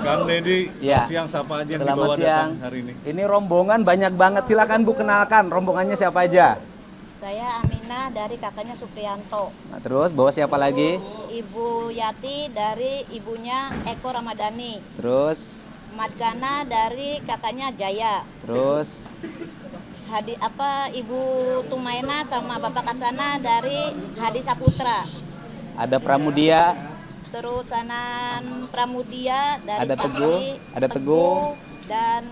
Kang Deddy, Ya. selamat siang. Siapa aja yang Selamat dibawa siang. datang hari ini? Ini rombongan banyak banget. Silakan Bu, kenalkan rombongannya siapa aja. Saya Aminah dari kakaknya Supriyanto. Nah, terus bawa siapa lagi? Ibu Yati dari ibunya Eko Ramadhani. Terus, Madgana dari kakaknya Jaya. terus, Ibu Tumaina sama Bapak Kasana dari Hadi Saputra. ada Pramudia, Terus Sanan Pramudia dari Ada Saksi, Teguh, ada Teguh. dan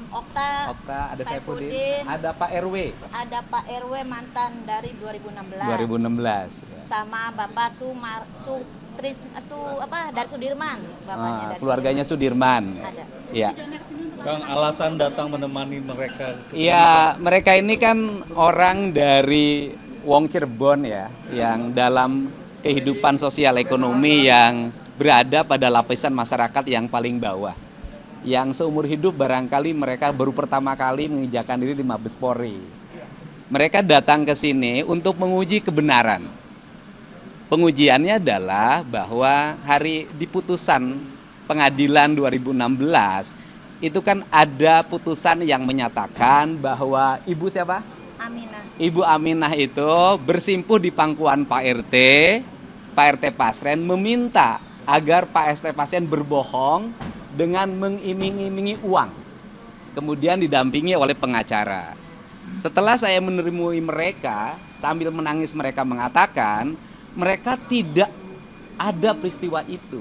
Okta, ada Saifuddin, Saifuddin, ada Pak RW ada Pak RW mantan dari 2016. 2016. Sama Bapak dari Sudirman, bapaknya dari Keluarganya Sudirman. Ada. Iya. Kang, alasan datang menemani mereka ke sini? Iya, mereka ini kan orang dari Wong Cirebon ya, yang dalam kehidupan sosial ekonomi yang berada pada lapisan masyarakat yang paling bawah. Yang seumur hidup barangkali mereka baru pertama kali menginjakan diri di Mabes Polri. Mereka datang ke sini untuk menguji kebenaran. Pengujiannya adalah bahwa hari di putusan pengadilan 2016 itu kan ada putusan yang menyatakan bahwa Ibu siapa? Aminah. Ibu Aminah itu bersimpuh di pangkuan Pak RT Pasren meminta agar Pak RT Pasren berbohong dengan mengiming-imingi uang. Kemudian didampingi oleh pengacara. Setelah saya menemui mereka, sambil menangis mereka mengatakan, mereka tidak ada peristiwa itu.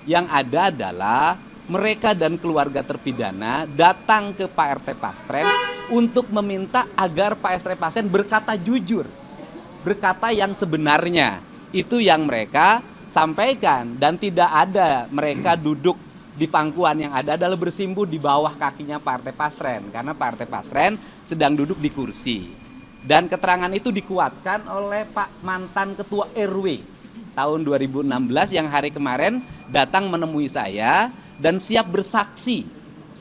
Yang ada adalah mereka dan keluarga terpidana datang ke Pak RT Pasren untuk meminta agar Pak RT Pasren berkata jujur, berkata yang sebenarnya. Itu yang mereka sampaikan, dan tidak ada mereka duduk di pangkuan, yang ada adalah bersimpuh di bawah kakinya Pak RT Pasren, karena Pak RT Pasren sedang duduk di kursi. Dan keterangan itu dikuatkan oleh Pak mantan Ketua RW tahun 2016 yang hari kemarin datang menemui saya dan siap bersaksi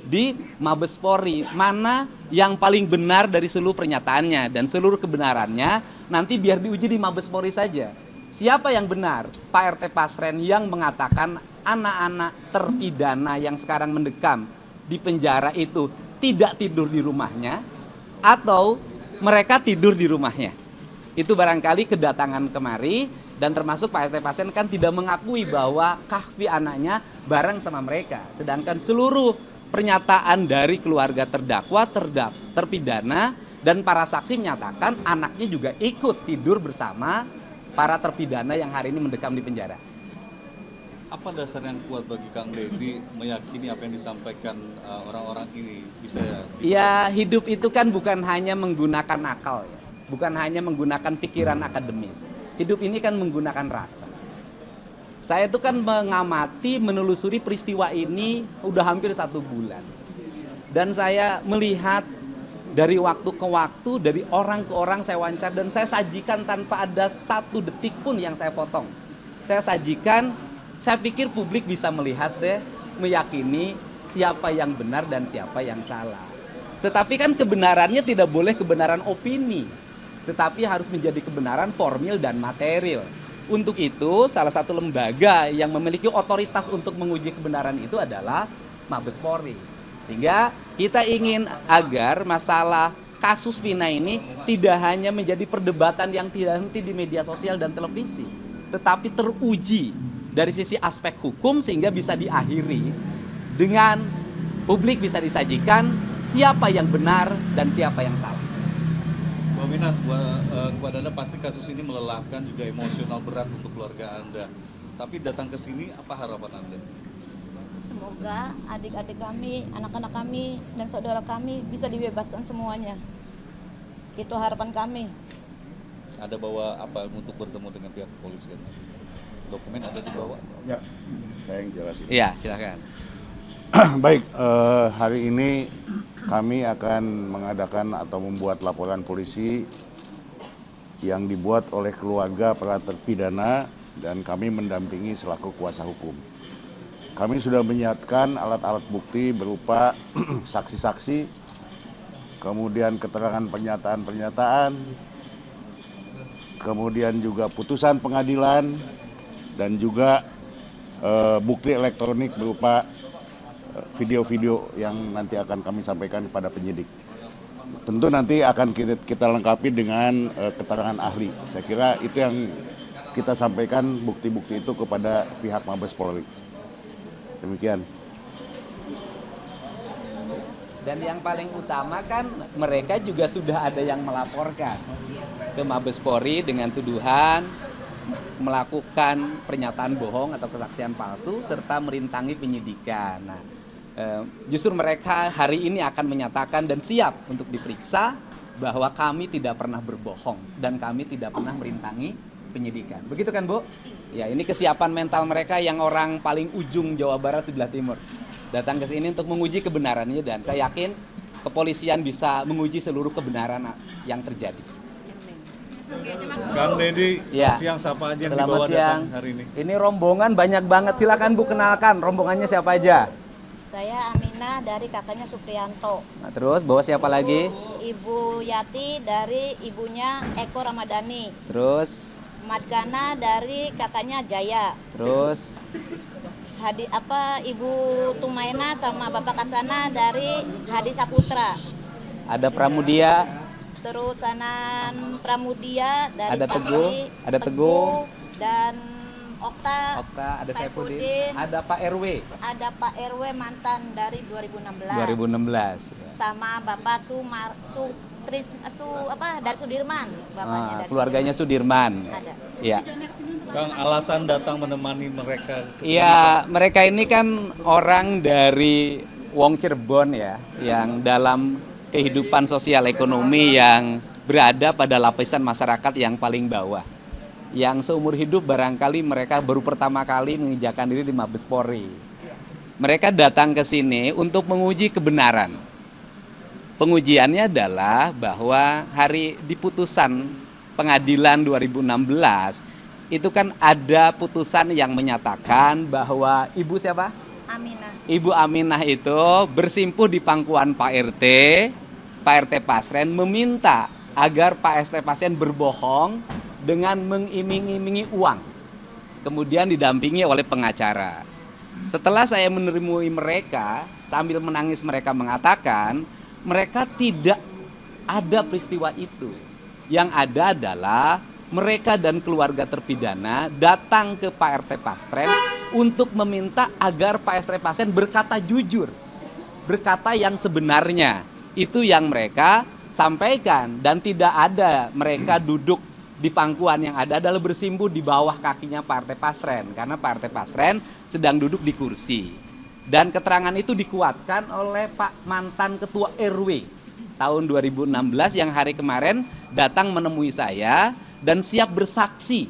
di Mabes Polri mana yang paling benar dari seluruh pernyataannya, dan seluruh kebenarannya nanti biar diuji di Mabes Polri saja. Siapa yang benar? Pak RT Pasren yang mengatakan anak-anak terpidana yang sekarang mendekam di penjara itu tidak tidur di rumahnya, atau mereka tidur di rumahnya. Itu barangkali kedatangan kemari, dan termasuk Pak RT Pasren kan tidak mengakui bahwa Kahfi anaknya bareng sama mereka. Sedangkan seluruh pernyataan dari keluarga terdakwa, terpidana, dan para saksi menyatakan anaknya juga ikut tidur bersama para terpidana yang hari ini mendekam di penjara. Apa dasar yang kuat bagi Kang Deddy meyakini apa yang disampaikan orang-orang ini bisa? Ya, hidup itu kan bukan hanya menggunakan akal ya, bukan hanya menggunakan pikiran akademis. Hidup ini kan menggunakan rasa. Saya itu kan mengamati, menelusuri peristiwa ini udah hampir 1 bulan. Dan saya melihat dari waktu ke waktu, dari orang ke orang saya wawancara, dan saya sajikan tanpa ada 1 detik pun yang saya potong. Saya sajikan, saya pikir publik bisa melihat deh, meyakini siapa yang benar dan siapa yang salah. Tetapi kan kebenarannya tidak boleh kebenaran opini, tetapi harus menjadi kebenaran formil dan material. Untuk itu, salah satu lembaga yang memiliki otoritas untuk menguji kebenaran itu adalah Mabes Polri. Sehingga kita ingin agar masalah kasus Vina ini tidak hanya menjadi perdebatan yang tidak henti di media sosial dan televisi, tetapi teruji dari sisi aspek hukum sehingga bisa diakhiri dengan publik bisa disajikan siapa yang benar dan siapa yang salah. Bu Aminah, kepada Anda pasti kasus ini melelahkan, juga emosional berat untuk keluarga Anda. Tapi datang ke sini, apa harapan Anda? Semoga adik-adik kami, anak-anak kami, dan saudara kami bisa dibebaskan semuanya. Itu harapan kami. Ada bawa apa untuk bertemu dengan pihak kepolisian? Dokumen ada dibawa? Ya, saya yang jelasin. Iya, silakan. Baik, hari ini kami akan mengadakan atau membuat laporan polisi yang dibuat oleh keluarga para terpidana, dan kami mendampingi selaku kuasa hukum. Kami sudah menyiapkan alat-alat bukti berupa saksi-saksi, kemudian keterangan pernyataan-pernyataan, kemudian juga putusan pengadilan, dan juga bukti elektronik berupa video-video yang nanti akan kami sampaikan kepada penyidik. Tentu nanti akan kita lengkapi dengan keterangan ahli. Saya kira itu yang kita sampaikan bukti-bukti itu kepada pihak Mabes Polri. Demikian. Dan yang paling utama kan mereka juga sudah ada yang melaporkan ke Mabes Polri dengan tuduhan melakukan pernyataan bohong atau kesaksian palsu serta merintangi penyidikan. Nah, justru mereka hari ini akan menyatakan dan siap untuk diperiksa bahwa kami tidak pernah berbohong dan kami tidak pernah merintangi penyidikan. Begitu kan, Bu? Ya, ini kesiapan mental mereka yang orang paling ujung Jawa Barat sebelah timur. Datang ke sini untuk menguji kebenarannya dan saya yakin kepolisian bisa menguji seluruh kebenaran yang terjadi. Kang Deddy, Ya. selamat siang, siapa aja yang Selamat dibawa siang. datang hari ini? Ini rombongan banyak banget. Silakan Bu kenalkan rombongannya siapa aja. Saya Aminah dari kakaknya Supriyanto. Nah, terus bawa siapa lagi? Ibu Yati dari ibunya Eko Ramadhani. Terus, Madgana dari kakaknya Jaya. terus, Ibu Tumaina sama Bapak Kasana dari Hadi Saputra. ada Pramudia, Terus Anan Pramudia dari Ada Sakti, Teguh, ada Teguh. dan Okta, ada Saifuddin, Saifuddin, ada Pak RW ada Pak RW mantan dari 2016. 2016. Sama Bapak dari Sudirman, bapaknya dari Keluarganya Sudirman. Ada. Ya. Kang, alasan datang menemani mereka ke sini? Iya, mereka ini kan orang dari Wong Cirebon ya, yang dalam kehidupan sosial ekonomi yang berada pada lapisan masyarakat yang paling bawah. Yang seumur hidup barangkali mereka baru pertama kali menginjakan diri di Mabes Polri. Mereka datang ke sini untuk menguji kebenaran. Pengujiannya adalah bahwa hari di putusan pengadilan 2016 itu kan ada putusan yang menyatakan bahwa Ibu siapa? Aminah. Ibu Aminah itu bersimpuh di pangkuan Pak RT Pasren meminta agar Pak ST Pasren berbohong dengan mengiming-imingi uang. Kemudian didampingi oleh pengacara. Setelah saya menemui mereka, sambil menangis mereka mengatakan, mereka tidak ada peristiwa itu. Yang ada adalah mereka dan keluarga terpidana datang ke Pak RT Pasren untuk meminta agar Pak ST Pasren berkata jujur, berkata yang sebenarnya. Itu yang mereka sampaikan dan tidak ada mereka duduk di pangkuan, yang ada adalah bersimpuh di bawah kakinya Pak RT Pasren karena Pak RT Pasren sedang duduk di kursi. Dan keterangan itu dikuatkan oleh Pak mantan Ketua RW tahun 2016 yang hari kemarin datang menemui saya dan siap bersaksi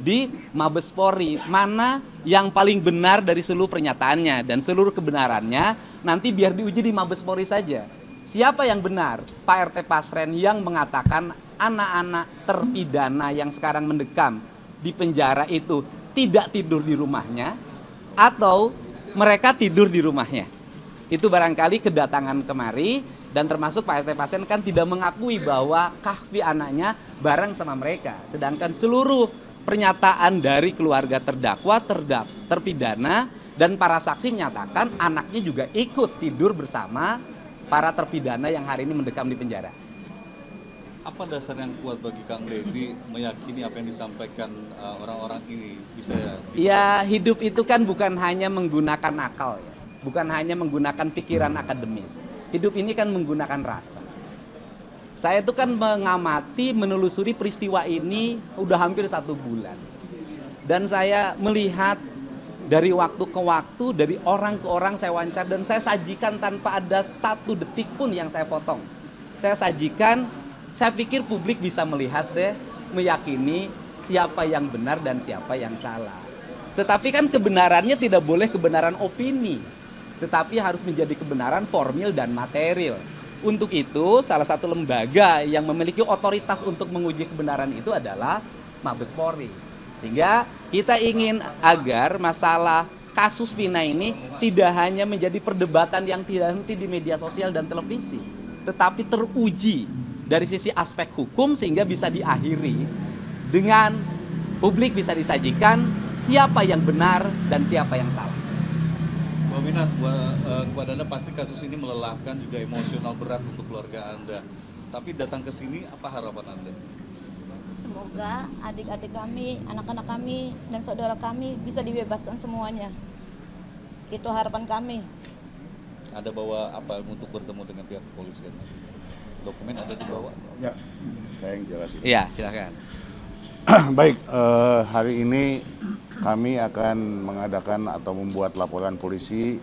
di Mabes Polri mana yang paling benar dari seluruh pernyataannya, dan seluruh kebenarannya nanti biar diuji di Mabes Polri saja. Siapa yang benar? Pak RT Pasren yang mengatakan anak-anak terpidana yang sekarang mendekam di penjara itu tidak tidur di rumahnya atau mereka tidur di rumahnya. Itu barangkali kedatangan kemari, dan termasuk Pak ST Pasren kan tidak mengakui bahwa kahfi anaknya bareng sama mereka. Sedangkan seluruh pernyataan dari keluarga terdakwa, terpidana, dan para saksi menyatakan anaknya juga ikut tidur bersama para terpidana yang hari ini mendekam di penjara. Apa dasar yang kuat bagi Kang Deddy meyakini apa yang disampaikan orang-orang ini bisa Ya, hidup itu kan bukan hanya menggunakan akal ya. Bukan hanya menggunakan pikiran akademis. Hidup ini kan menggunakan rasa. Saya itu kan mengamati, menelusuri peristiwa ini udah hampir 1 bulan. Dan saya melihat dari waktu ke waktu, dari orang ke orang saya wawancara, dan saya sajikan tanpa ada 1 detik pun yang saya potong. Saya sajikan, saya pikir publik bisa melihat deh, meyakini siapa yang benar dan siapa yang salah. Tetapi kan kebenarannya tidak boleh kebenaran opini, tetapi harus menjadi kebenaran formil dan material. Untuk itu, salah satu lembaga yang memiliki otoritas untuk menguji kebenaran itu adalah Mabes Polri. Sehingga kita ingin agar masalah kasus Vina ini tidak hanya menjadi perdebatan yang tidak henti di media sosial dan televisi, tetapi teruji dari sisi aspek hukum sehingga bisa diakhiri dengan publik bisa disajikan siapa yang benar dan siapa yang salah. Bu Mbak Wina, kepada Anda pasti kasus ini melelahkan juga emosional berat untuk keluarga Anda. Tapi datang ke sini, apa harapan Anda? Semoga adik-adik kami, anak-anak kami, dan saudara kami bisa dibebaskan semuanya. Itu harapan kami. Ada bawa apa untuk bertemu dengan pihak kepolisian? Dokumen ada dibawa? Ya, saya yang jelasin. Iya, silakan. Baik, hari ini kami akan mengadakan atau membuat laporan polisi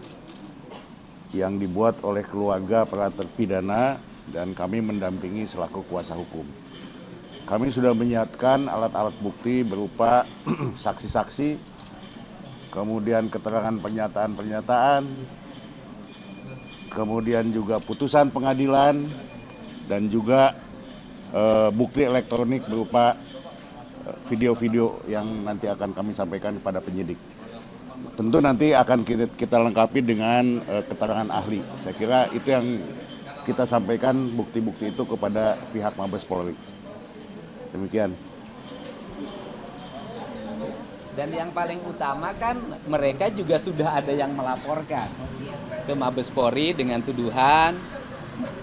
yang dibuat oleh keluarga para terpidana dan kami mendampingi selaku kuasa hukum. Kami sudah menyiapkan alat-alat bukti berupa saksi-saksi, kemudian keterangan pernyataan-pernyataan, kemudian juga putusan pengadilan, dan juga bukti elektronik berupa video-video yang nanti akan kami sampaikan kepada penyidik. Tentu nanti akan kita lengkapi dengan keterangan ahli. Saya kira itu yang kita sampaikan bukti-bukti itu kepada pihak Mabes Polri. Demikian. Dan yang paling utama kan mereka juga sudah ada yang melaporkan ke Mabes Polri dengan tuduhan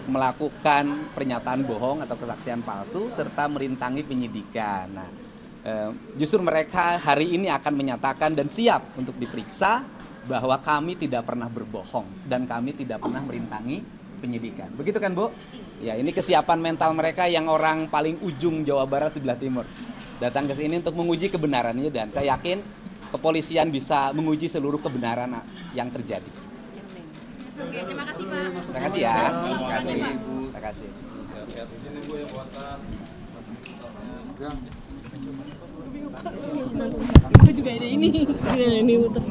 melakukan pernyataan bohong atau kesaksian palsu serta merintangi penyidikan. Nah, justru mereka hari ini akan menyatakan dan siap untuk diperiksa bahwa kami tidak pernah berbohong dan kami tidak pernah merintangi penyidikan. Begitu kan, Bu? Ya, ini kesiapan mental mereka yang orang paling ujung Jawa Barat sebelah timur. Datang ke sini untuk menguji kebenarannya dan saya yakin kepolisian bisa menguji seluruh kebenaran yang terjadi. Oke, terima kasih Pak. Terima kasih ya. Terima kasih. Terima kasih. Sehat-sehat. Ini Bu yang buatan. Aku juga ada ini. Ini muter.